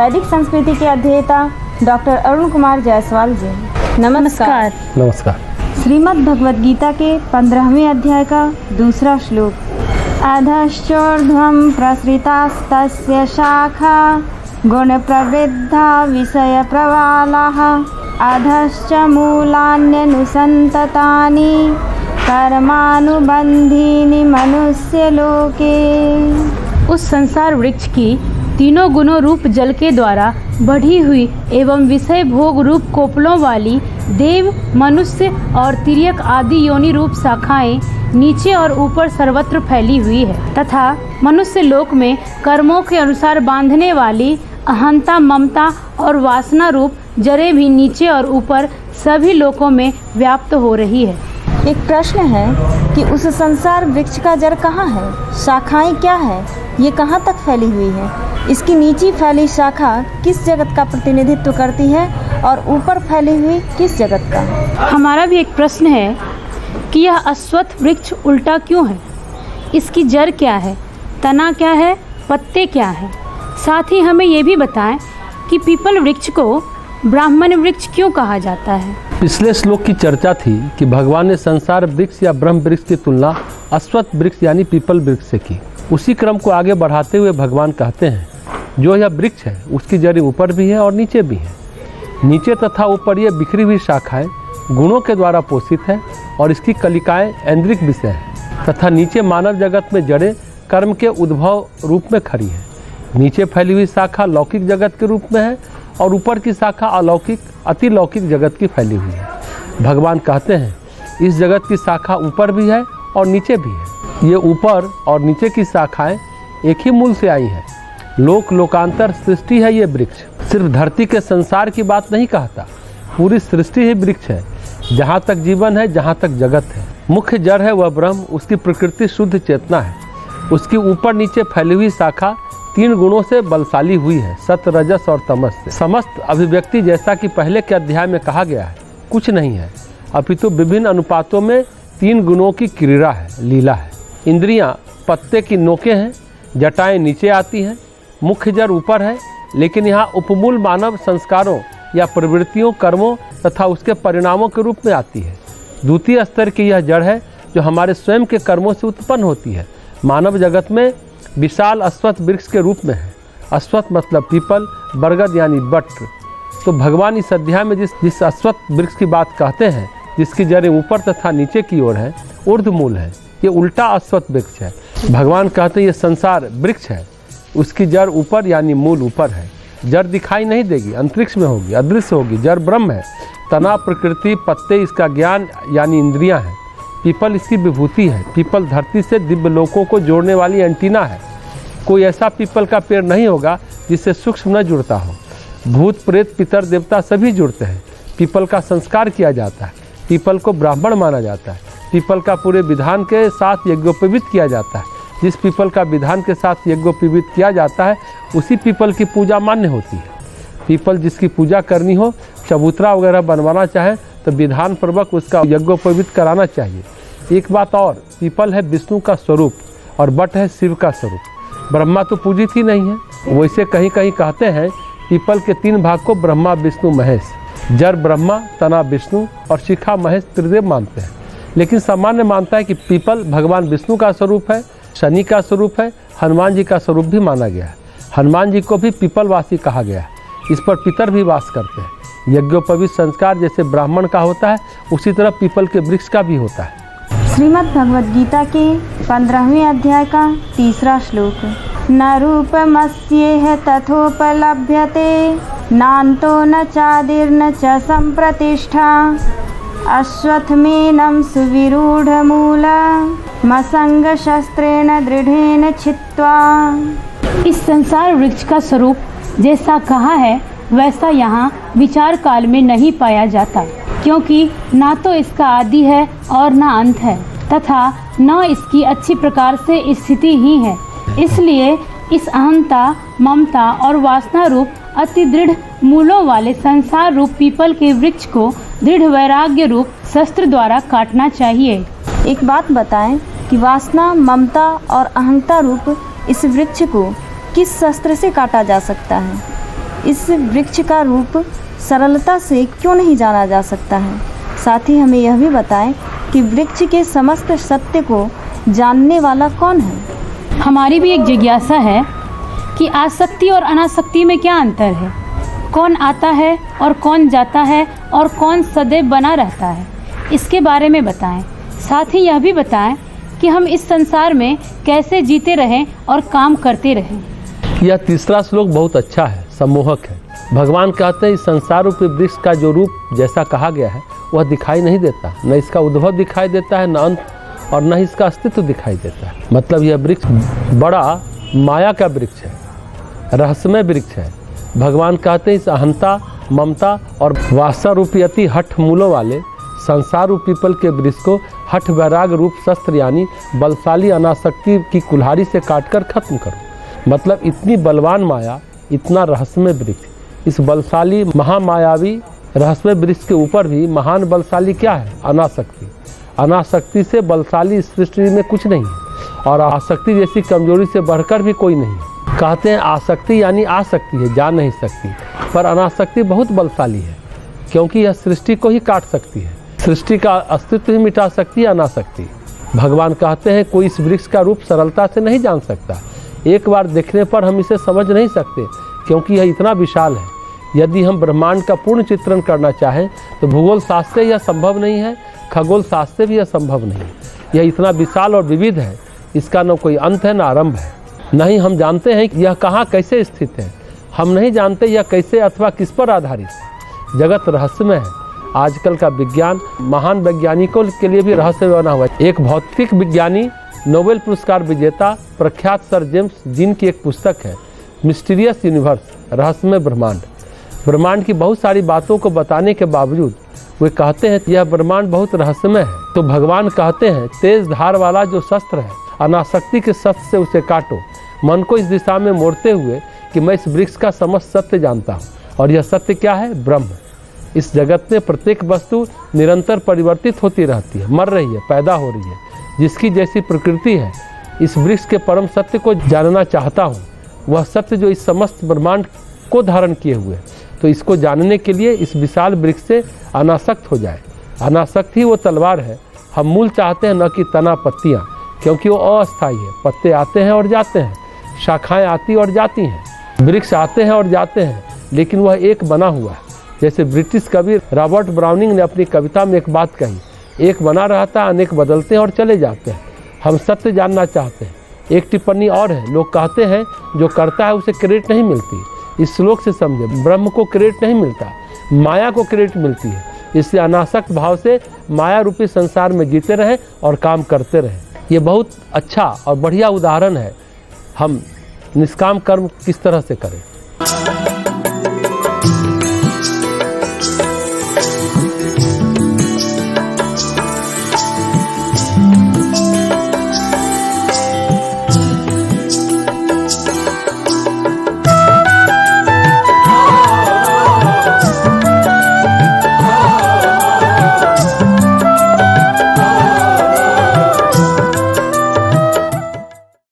वैदिक संस्कृति के अध्येता डॉक्टर अरुण कुमार जायसवाल जी। नमस्कार। नमस्कार। श्रीमद् भगवद गीता के 15वें अध्याय का दूसरा श्लोक। अधश्चोर्ध्वं प्रसृतास्तस्य शाखा गुण प्रवृद्धा विषय प्रवालाः अधश्च मूलान्यनुसन्ततानि कर्मानुबन्धीनि मनुष्य लोके। उस संसार वृक्ष की तीनों गुणों रूप जल के द्वारा बढ़ी हुई एवं विषय भोग रूप कोपलों वाली देव, मनुष्य और तिर्यक आदि योनि रूप शाखाएं नीचे और ऊपर सर्वत्र फैली हुई है तथा मनुष्य लोक में कर्मों के अनुसार बांधने वाली अहंता, ममता और वासना रूप जड़ें भी नीचे और ऊपर सभी लोकों में व्याप्त हो रही है। एक प्रश्न है कि उस संसार वृक्ष का जड़ कहाँ है, शाखाएं क्या है, ये कहाँ तक फैली हुई है, इसकी नीचे फैली शाखा किस जगत का प्रतिनिधित्व करती है और ऊपर फैली हुई किस जगत का। हमारा भी एक प्रश्न है कि यह अश्वत्थ वृक्ष उल्टा क्यों है, इसकी जड़ क्या है, तना क्या है, पत्ते क्या हैं। साथ ही हमें ये भी बताएं कि पीपल वृक्ष को ब्राह्मण वृक्ष क्यों कहा जाता है। पिछले श्लोक की चर्चा थी कि भगवान ने संसार वृक्ष या ब्रह्म वृक्ष की तुलना अश्वत्थ वृक्ष यानी पीपल वृक्ष से की। उसी क्रम को आगे बढ़ाते हुए भगवान कहते हैं जो यह वृक्ष है उसकी जड़ें ऊपर भी है और नीचे भी है। नीचे तथा ऊपर ये बिखरी हुई शाखाएं गुणों के द्वारा पोषित है और इसकी कलिकाएं ऐन्द्रिक विषय है तथा नीचे मानव जगत में जड़ें कर्म के उद्भव रूप में खड़ी है। नीचे फैली हुई शाखा लौकिक जगत के रूप में है और ऊपर की शाखा अलौकिक अतिलौकिक जगत की फैली हुई है। भगवान कहते हैं इस जगत की शाखा ऊपर भी है और नीचे भी है। ये ऊपर और नीचे की शाखाएं एक ही मूल से आई हैं। लोक लोकांतर सृष्टि है ये वृक्ष। सिर्फ धरती के संसार की बात नहीं कहता, पूरी सृष्टि ही वृक्ष है। जहाँ तक जीवन है, जहाँ तक जगत है, मुख्य जड़ है वह ब्रह्म, उसकी प्रकृति शुद्ध चेतना है। उसकी ऊपर नीचे फैली हुई शाखा तीन गुणों से बलशाली हुई है, सत्व, रजस और तमस से। समस्त अभिव्यक्ति जैसा कि पहले के अध्याय में कहा गया है कुछ नहीं है, अपितु विभिन्न अनुपातों में तीन गुणों की क्रीड़ा है, लीला है। इंद्रियां पत्ते की नोकें हैं, जटाएं नीचे आती हैं, मुख्य जड़ ऊपर है, लेकिन यहाँ उपमूल मानव संस्कारों या प्रवृत्तियों, कर्मों तथा उसके परिणामों के रूप में आती है। द्वितीय स्तर की यह जड़ है जो हमारे स्वयं के कर्मों से उत्पन्न होती है। मानव जगत में विशाल अश्वत्थ वृक्ष के रूप में है। अश्वत्थ मतलब पीपल, बरगद यानी बट। तो भगवान इस अध्याय में जिस अश्वत्थ वृक्ष की बात कहते हैं, जिसकी जड़ें ऊपर तथा नीचे की ओर है, ऊर्ध्वमूल है, ये उल्टा अश्वत्थ वृक्ष है। भगवान कहते हैं ये संसार वृक्ष है, उसकी जड़ ऊपर यानी मूल ऊपर है। जड़ दिखाई नहीं देगी, अंतरिक्ष में होगी, अदृश्य होगी। जड़ ब्रह्म है, तना प्रकृति, पत्ते इसका ज्ञान यानी इंद्रियां हैं। पीपल इसकी विभूति है। पीपल धरती से दिव्य लोकों को जोड़ने वाली एंटीना है। कोई ऐसा पीपल का पेड़ नहीं होगा जिससे सूक्ष्म न जुड़ता हो। भूत प्रेत पितर देवता सभी जुड़ते हैं। पीपल का संस्कार किया जाता है। पीपल को ब्राह्मण माना जाता है। पीपल का पूरे विधान के साथ यज्ञोपवीत किया जाता है। जिस पीपल का विधान के साथ यज्ञोपवीत किया जाता है उसी पीपल की पूजा मान्य होती है। पीपल जिसकी पूजा करनी हो, चबूतरा वगैरह बनवाना चाहे तो विधान पूर्वक उसका यज्ञोपवीत कराना चाहिए। एक बात और, पीपल है विष्णु का स्वरूप और बट है शिव का स्वरूप। ब्रह्मा तो पूजित ही नहीं है। वैसे कहीं कहीं कहते हैं पीपल के तीन भाग को ब्रह्मा, विष्णु, महेश। जड़ ब्रह्मा, तना विष्णु और शिखा महेश त्रिदेव मानते हैं। लेकिन सामान्य मानता है कि पीपल भगवान विष्णु का स्वरूप है, शनि का स्वरूप है, हनुमान जी का स्वरूप भी माना गया है। हनुमान जी को भी पीपलवासी कहा गया है। इस पर पितर भी वास करते हैं। यज्ञोपवीत संस्कार जैसे ब्राह्मण का होता है उसी तरह पीपल के वृक्ष का भी होता है। श्रीमद् भगवद गीता के 15वें अध्याय का तीसरा श्लोक। न रूपमस्येह तथोपलभ्यते नान्तो न चादिर्न च संप्रतिष्ठा अश्वत्थमेनं सुविरूढमूलमसंग शस्त्रेण दृढ़ेन छित्त्वा। इस संसार वृक्ष का स्वरूप जैसा कहा है वैसा यहाँ विचार काल में नहीं पाया जाता, क्योंकि ना तो इसका आदि है और ना अंत है तथा न इसकी अच्छी प्रकार से स्थिति ही है। इसलिए इस अहंता, ममता और वासना रूप अति दृढ़ मूलों वाले संसार रूप पीपल के वृक्ष को दृढ़ वैराग्य रूप शस्त्र द्वारा काटना चाहिए। एक बात बताएं कि वासना, ममता और अहंता रूप इस वृक्ष को किस शस्त्र से काटा जा सकता है। इस वृक्ष का रूप सरलता से क्यों नहीं जाना जा सकता है? साथ ही हमें यह भी बताएं कि वृक्ष के समस्त सत्य को जानने वाला कौन है? हमारी भी एक जिज्ञासा है कि आसक्ति और अनासक्ति में क्या अंतर है? कौन आता है और कौन जाता है और कौन सदैव बना रहता है? इसके बारे में बताएं। साथ ही यह भी बताएं कि हम इस संसार में कैसे जीते रहें और काम करते रहें। यह तीसरा श्लोक बहुत अच्छा है, सम्मोहक है। भगवान कहते हैं इस संसार रूपी वृक्ष का जो रूप जैसा कहा गया है वह दिखाई नहीं देता, न इसका उद्भव दिखाई देता है, न अंत, और न इसका अस्तित्व दिखाई देता है। मतलब यह वृक्ष बड़ा माया का वृक्ष है, रहस्यमय वृक्ष है। भगवान कहते हैं इस अहंता, ममता और वासना रूपी अति हठ मूलों वाले संसार रूपी पीपल के वृक्ष को हठ वैराग रूप शस्त्र यानी बलशाली अनासक्ति की कुल्हाड़ी से काटकर खत्म करो। मतलब इतनी बलवान माया, इतना रहस्यमय वृक्ष, इस बलशाली महामायावी रहस्यमय वृक्ष के ऊपर भी महान बलशाली क्या है? अनासक्ति। अनासक्ति से बलशाली इस सृष्टि में कुछ नहीं है, और आसक्ति जैसी कमजोरी से बढ़कर भी कोई नहीं है। कहते हैं आसक्ति यानी आसक्ति है, जान नहीं सकती, पर अनासक्ति बहुत बलशाली है, क्योंकि यह सृष्टि को ही काट सकती है, सृष्टि का अस्तित्व ही मिटा सकती है अनासक्ति। भगवान कहते हैं कोई इस वृक्ष का रूप सरलता से नहीं जान सकता। एक बार देखने पर हम इसे समझ नहीं सकते, क्योंकि यह इतना विशाल है। यदि हम ब्रह्मांड का पूर्ण चित्रण करना चाहें तो भूगोल शास्त्र से यह संभव नहीं है, खगोल शास्त्र से भी यह संभव नहीं है। यह इतना विशाल और विविध है, इसका न कोई अंत है न आरंभ है। नहीं हम जानते हैं कि यह कहाँ कैसे स्थित है, हम नहीं जानते यह कैसे अथवा किस पर आधारित है। जगत रहस्यमय है। आजकल का विज्ञान महान वैज्ञानिकों के लिए भी रहस्य बना हुआ है। एक भौतिक विज्ञानी, नोबेल पुरस्कार विजेता प्रख्यात सर जेम्स जीन की एक पुस्तक है मिस्टीरियस यूनिवर्स, रहस्यमय ब्रह्मांड। ब्रह्मांड की बहुत सारी बातों को बताने के बावजूद वे कहते हैं यह ब्रह्मांड बहुत रहस्यमय है। तो भगवान कहते हैं तेज धार वाला जो शस्त्र है, अनासक्ति के शस्त्र से उसे काटो, मन को इस दिशा में मोड़ते हुए कि मैं इस वृक्ष का समस्त सत्य जानता हूँ। और यह सत्य क्या है? ब्रह्म। इस जगत में प्रत्येक वस्तु निरंतर परिवर्तित होती रहती है, मर रही है, पैदा हो रही है, जिसकी जैसी प्रकृति है। इस वृक्ष के परम सत्य को जानना चाहता हूँ, वह सत्य जो इस समस्त ब्रह्मांड को धारण किए हुए। तो इसको जानने के लिए इस विशाल वृक्ष से अनासक्त हो जाए। अनासक्त ही वो तलवार है। हम मूल चाहते हैं, न कि तना पत्तियाँ, क्योंकि वो अस्थायी है। पत्ते आते हैं और जाते हैं, शाखाएं आती और जाती हैं, वृक्ष आते हैं और जाते हैं, लेकिन वह एक बना हुआ है। जैसे ब्रिटिश कवि रॉबर्ट ब्राउनिंग ने अपनी कविता में एक बात कही, एक बना रहता है, अनेक बदलते हैं और चले जाते हैं। हम सत्य जानना चाहते हैं। एक टिप्पणी और है, लोग कहते हैं जो करता है उसे क्रेडिट नहीं मिलती। इस श्लोक से समझे, ब्रह्म को क्रेडिट नहीं मिलता, माया को क्रेडिट मिलती है। इससे अनासक्त भाव से माया रूपी संसार में जीते रहें और काम करते रहें। ये बहुत अच्छा और बढ़िया उदाहरण है हम निष्काम कर्म किस तरह से करें।